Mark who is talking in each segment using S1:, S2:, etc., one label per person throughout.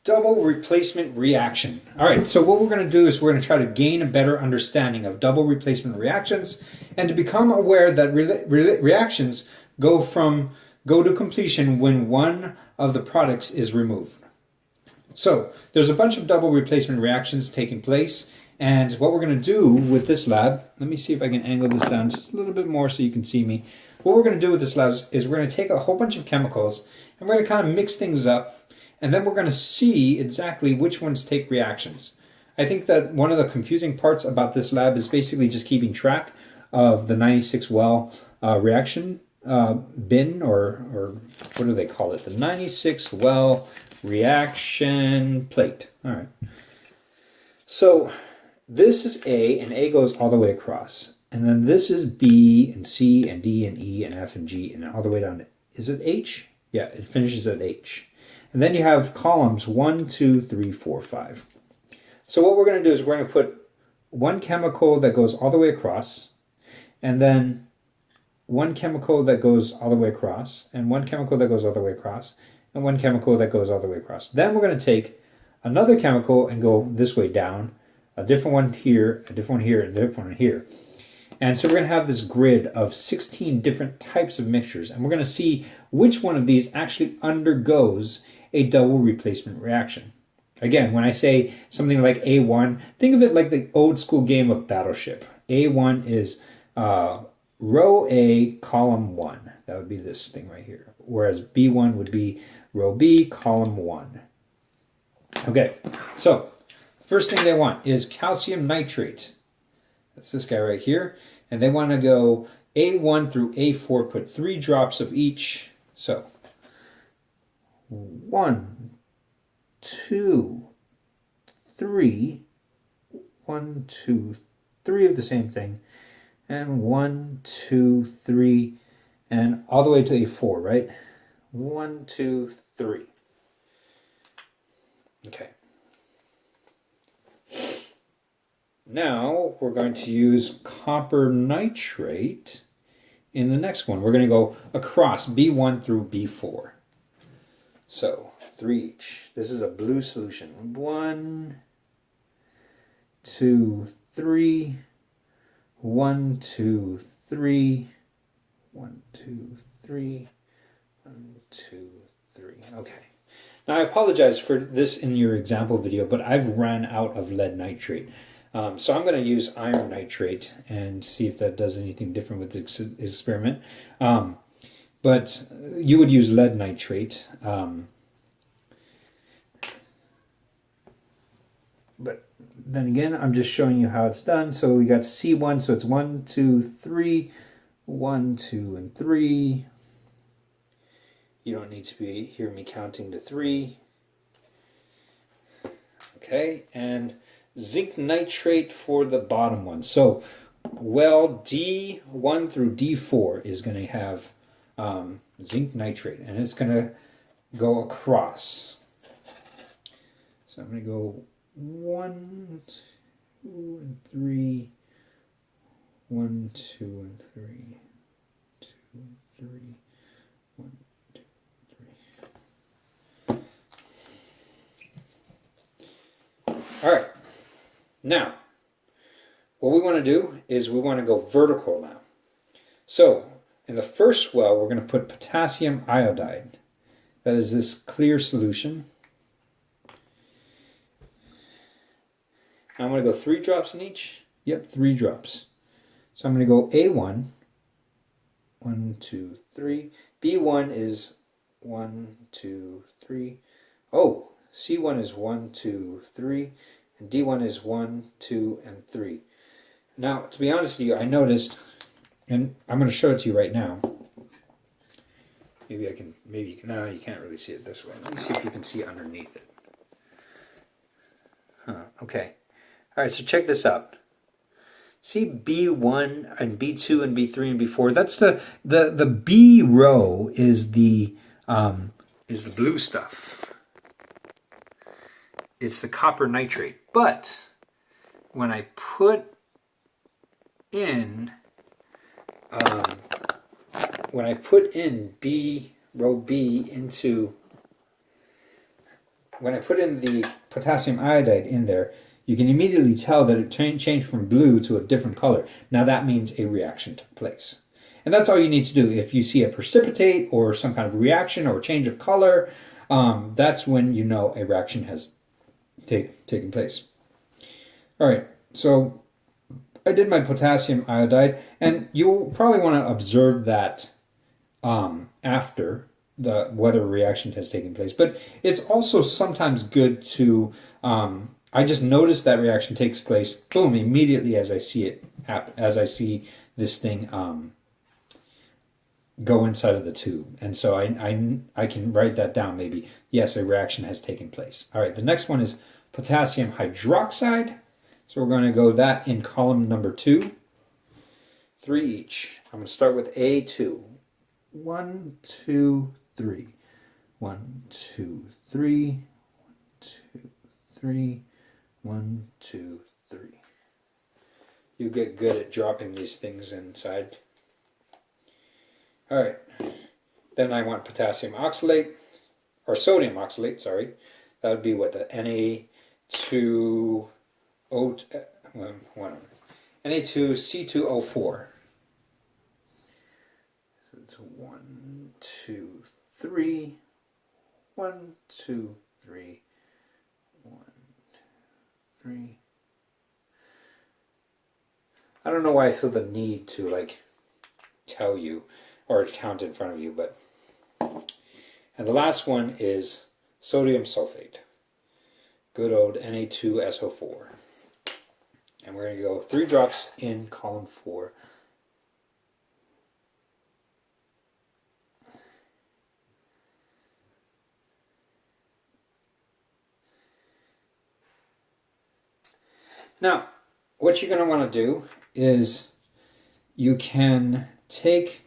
S1: Double replacement reaction. All right, so what we're going to do is we're going to try to gain a better understanding of double replacement reactions and to become aware that reactions go to completion when one of the products is removed. So there's a bunch of double replacement reactions taking place, and what we're going to do with this lab, let me see if I can angle this down just a little bit more so you can see me. What we're going to do with this lab is we're going to take a whole bunch of chemicals and we're going to kind of mix things up. And then we're going to see exactly which ones take reactions. I think that one of the confusing parts about this lab is basically just keeping track of the 96 well reaction bin, or what do they call it? The 96 well reaction plate. All right. So this is A, and A goes all the way across. And then this is B, and C, and D, and E, and F, and G, and all the way down to, is it H? Yeah, it finishes at H. And then you have columns 1, 2, 3, 4, 5. So what we're going to do is we're going to put one chemical that goes all the way across, and then one chemical that goes all the way across, and one chemical that goes all the way across, and one chemical that goes all the way across. Then we're going to take another chemical and go this way down, a different one here, a different one here, and a different one here. And so we're going to have this grid of 16 different types of mixtures, and we're going to see which one of these actually undergoes a double replacement reaction. Again, when I say something like A1, think of it like the old school game of Battleship. A1 is row A, column 1. That would be this thing right here. Whereas B1 would be row B, column 1. Okay, so first thing they want is calcium nitrate. That's this guy right here. And they want to go A1 through A4, put 3 drops of each. So 1, 2, 3, 1, 2, 3 of the same thing, and 1, 2, 3, and all the way to A4, right? 1, 2, 3. Okay. Now we're going to use copper nitrate in the next one. We're going to go across B1 through B4. So 3 each. This is a blue solution. 1, 2, 3. 1, 2, 3. 1, 2, 3. 1, 2, 3. Okay. Now I apologize for this in your example video, but I've ran out of lead nitrate. So I'm going to use iron nitrate and see if that does anything different with the experiment. But you would use lead nitrate. But then again, I'm just showing you how it's done. So we got C1, so it's 1, 2, 3, 1, 2, and 3. You don't need to hear me counting to 3. Okay, and zinc nitrate for the bottom one. So, well, D1 through D4 is going to have zinc nitrate, and it's going to go across. So I'm going to go 1, 2, and 3, 1, 2, and 3, 2, and 3, 1, 2, 3. All right. Now, what we want to do is we want to go vertical now. So, in the first well, we're going to put potassium iodide. That is this clear solution. I'm going to go 3 drops in each. Yep, 3 drops. So I'm going to go A1. 1, 2, 3. B1 is 1, 2, 3. Oh, C1 is 1, 2, 3. And D1 is 1, 2, and 3. Now, to be honest with you, I noticed, and I'm going to show it to you right now. Maybe you can, no, you can't really see it this way. Let me see if you can see underneath it. Okay. All right, so check this out. See B1 and B2 and B3 and B4? That's the B row is the blue stuff. It's the copper nitrate. But when I put in B row B into when I put in the potassium iodide in there, you can immediately tell that it changed from blue to a different color. Now that means a reaction took place. And that's all you need to do. If you see a precipitate or some kind of reaction or change of color, that's when you know a reaction has taken place. All right, so I did my potassium iodide, and you'll probably want to observe that after whether reaction has taken place. But it's also sometimes good to, I just notice that reaction takes place, boom, immediately as I see it happen, as I see this thing go inside of the tube. And so I can write that down maybe. Yes, a reaction has taken place. All right, the next one is potassium hydroxide. So we're going to go that in column number 2. 3 each. I'm going to start with A2. 1, 2, 3. 1, 2, 3. 1, 2, 3. 1, 2, 3. You get good at dropping these things inside. All right. Then I want potassium oxalate, or sodium oxalate, sorry. That would be what, the Na2O, whatever. Na2C2O4. So it's 1, 2, 3. 1, 2, 3. 1, 3. I don't know why I feel the need to like tell you or count in front of you, but. And the last one is sodium sulfate. Good old Na2SO4. And we're going to go 3 drops in column 4. Now, what you're going to want to do is you can take,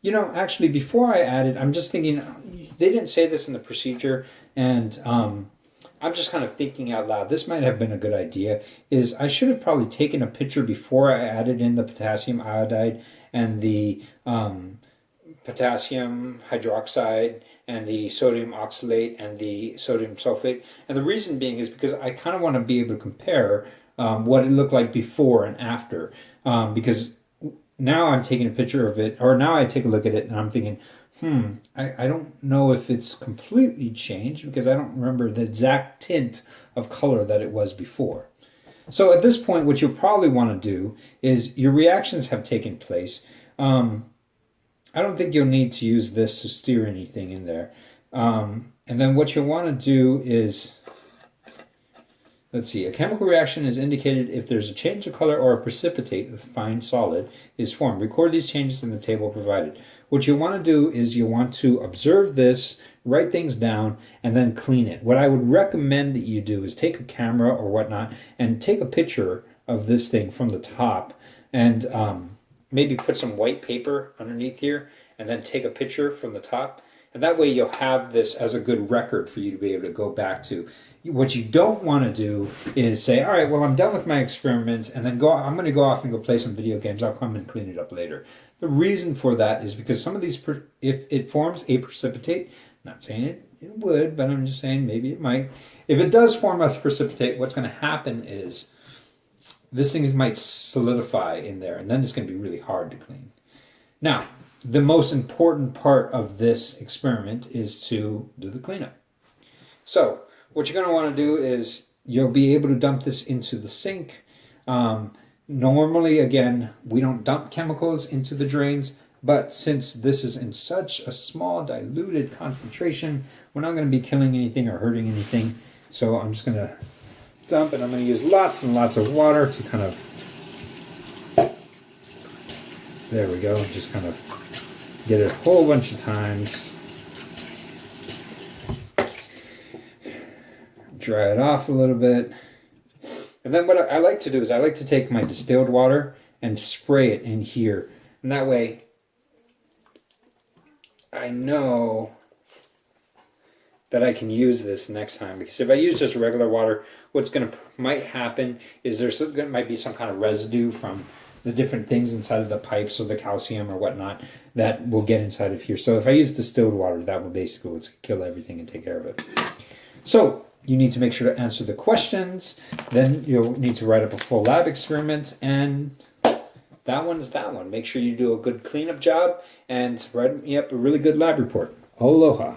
S1: you know, actually before I added, I'm just thinking, they didn't say this in the procedure, and I'm just kind of thinking out loud. This might have been a good idea, is I should have probably taken a picture before I added in the potassium iodide and the potassium hydroxide and the sodium oxalate and the sodium sulfate. And the reason being is because I kind of want to be able to compare what it looked like before and after. Because now I'm taking a picture of it, or now I take a look at it and I'm thinking, I don't know if it's completely changed because I don't remember the exact tint of color that it was before. So at this point, what you'll probably want to do is your reactions have taken place. I don't think you'll need to use this to steer anything in there. And then what you'll want to do is, let's see, a chemical reaction is indicated if there's a change of color or a precipitate, a fine solid, is formed. Record these changes in the table provided. What you want to do is you want to observe this, write things down, and then clean it. What I would recommend that you do is take a camera or whatnot and take a picture of this thing from the top and maybe put some white paper underneath here and then take a picture from the top. And that way you'll have this as a good record for you to be able to go back to. What you don't want to do is say, all right, well, I'm done with my experiment, and then I'm going to go off and go play some video games. I'll come and clean it up later. The reason for that is because some of these, if it forms a precipitate, not saying it would, but I'm just saying maybe it might. If it does form a precipitate, what's going to happen is this thing might solidify in there, and then it's going to be really hard to clean. Now, the most important part of this experiment is to do the cleanup. So, what you're going to want to do is you'll be able to dump this into the sink. Normally, again, we don't dump chemicals into the drains, but since this is in such a small diluted concentration, we're not going to be killing anything or hurting anything. So I'm just going to dump, and I'm going to use lots and lots of water to kind of, there we go, just kind of get it a whole bunch of times. Dry it off a little bit. And then what I like to do is I like to take my distilled water and spray it in here. And that way I know that I can use this next time. Because if I use just regular water, what's might happen is there might be some kind of residue from the different things inside of the pipes, or the calcium or whatnot, that will get inside of here. So if I use distilled water, that will basically kill everything and take care of it. So you need to make sure to answer the questions. Then you'll need to write up a full lab experiment, and that one's that one. Make sure you do a good cleanup job and write me up a really good lab report. Aloha.